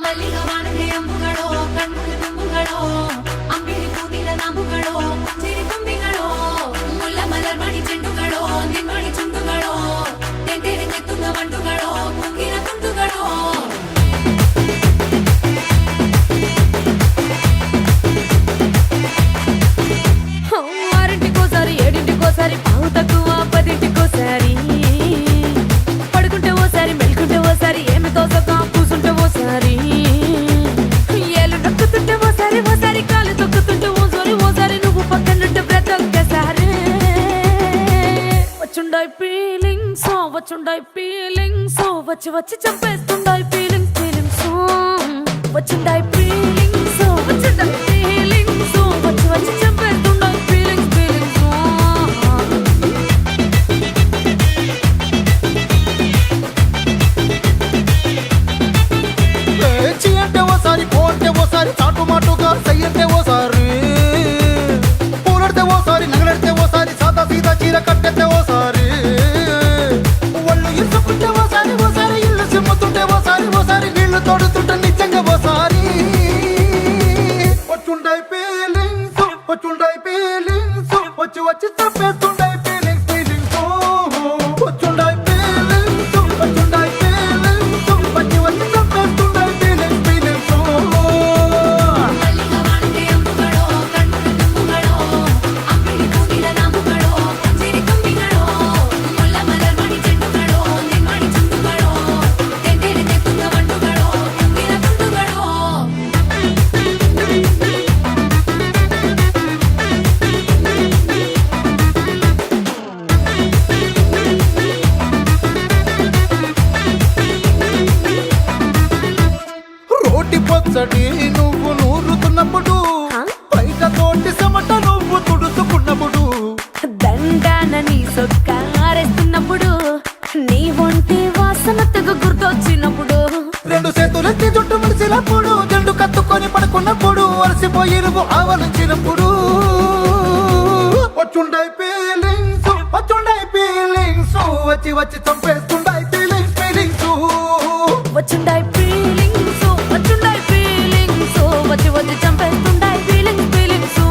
ಮಲ್ಲಿಗವಾನಗೆ ಅಂಬುಗಳೋ ಕಣ್ಮುಳು ತುಂಬುಗಳೋ ಅಂಬಿಳಿ ಕೂದಿನ ನಾಂಬುಗಳೋ ಚಿರಿ ತುಂಬಿಗಳೋ ಮುಲ್ಲ ಮಲರ್ಮಣಿ ಚೆಂಡುಗಳೋ ನಿನ್ಮಣಿ ಚುಂಡುಗಳೋ ತೆಂಟೆರೆ ನೆತ್ತುಂಗ ಮಂಡುಗಳೋ ಕುಂಗಿನ ತುಂಡುಗಳೋ ఆరింటికోసారి ఏడింటికోసారి పావు తక్కువ పదింటికోసారి పడుకుంటే ఓసారి మెలుకుంటే ఓసారి ఏమి తోసక కూసుంటే ఓసారి ఏళ్ళు నొక్కుతుంటే ఓసారి ఓసారి కాలు తొక్కుతుంటే ఓసారి నువ్వు పక్కనుంటే బ్రతొక్కసారి వచ్చుండాయి ఫీలింగ్స్ వచ్చి వచ్చి చంపేస్తుండాయి ఫీలింగ్స్ వచ్చుండాయి ఫీలింగ్స్ వచ్చుండాయి ఫీలింగ్స్ వచ్చి వచ్చి చంపేస్తుండాయి ఫీలింగ్స్ చీ అంటే ఓసారి పో అంటే ఓసారి చాటు మాటుగా సై అంటే ఓసారి పూలడితే ఓసారి నగలడితే ఓసారి సాదా సీదా చీర కట్టెత్తే ఓసారి ఒళ్ళు ఇసుకుంటే ఓసారి ఇల్లు సిమ్ముతుంటే ఓసారి నీళ్లు తోడుతుంటే నిజంగా ఓసారి వచ్చుండాయి ఫీలింగ్స్ వచ్చి వచ్చి తప్పేస్తుండాయి ఫీలింగ్స్ వచ్చుండాయి ఫీలింగ్స్ వచ్చి వచ్చి తప్పేస్తుండాయి ఫీలింగ్స్ మల్లిగవానగే అంబుಗಳೋ కಣ್ముಳು ತುಂಬುಗಳೋ అంಬಿಳಿ ಕೂದಿನ ನಾಂಬುಗಳೋ ಚಿರಿ ತುಂಬಿಗಳೋ ಮುಲ್ಲ ಮಲರ್ಮಣಿ ಚೆಂಡುಗಳೋ ನಿನ್ಮಣಿ ಚುಂಡುಗಳೋ ತೆಂಟೆರೆ ನೆತ್ತುಂಗ ಮಂಡುಗಳೋ ಕುಂಗಿನ ತುಂಡುಗಳೋ రోటి పచ్చడి నువ్వు నూరుతున్నప్పుడు బయట తోటి సమట నువ్వు తుడుచుకున్నప్పుడు దండానని సొక్కారేస్తున్నప్పుడు నీ ఒంటి వాసన తెగ గుర్తొచ్చినప్పుడు రెండు చేతులెత్తి జుట్టు ముడిచినప్పుడు జండు కత్తుకొని పడుకున్నప్పుడు అలసిపోయి నువ్వు ఆవలించినప్పుడు వచ్చుండాయి ఫీలింగ్స్ వచ్చి వచ్చి చంపేస్తుండాయి ఫీలింగ్స్ వచ్చుండాయి ఫీలింగ్స్ వచ్చి వచ్చి చంపేస్తుండాయి ఫీలింగ్స్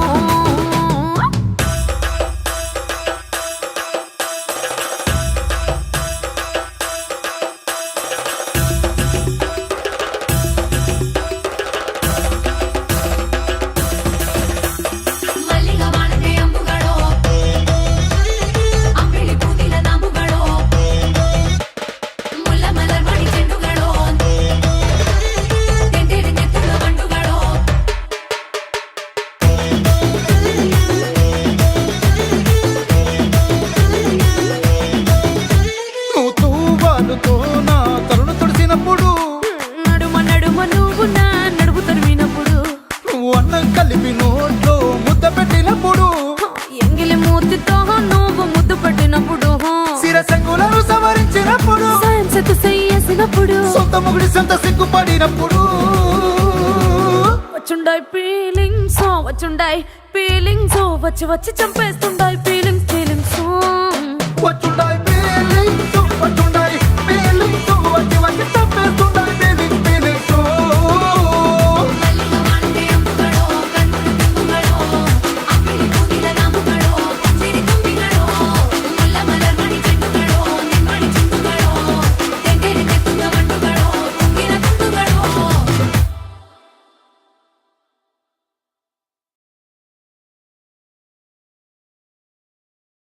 మల్లిగవానగే అంబుಗಳೋ అంಬಿಳಿ ಕೂದಿನ ನಾಂಬುಗಳೋ ಮುಲ್ಲ ಮಲರ್ಮಣಿ ಚೆಂಡುಗಳೋ ತೆಂಟೆರೆ ನೆತ್ತುಂಗ ಮಂಡುಗಳೋ నువ్వు తూవాలుతో నా తరుణు తుడిచినప్పుడు నడుమ నువ్వు నా నడుపు తరిమినప్పుడు నువ్వు అన్నం కలిపి నోట్లో ముద్ద పెట్టినప్పుడు ఎంగిలి మూతితో నువ్వు ముద్దు పెట్టినప్పుడు శిరసంగులను సవరించినప్పుడు సాయం సెత్తు చెయ్యేసినప్పుడు సొంత ముగుడి సొంత సిగ్గుపడినప్పుడు వచ్చుండాయి ఫీలింగ్స్ వచ్చి వచ్చి చంపేస్తుండాయి ఫీలింగ్స్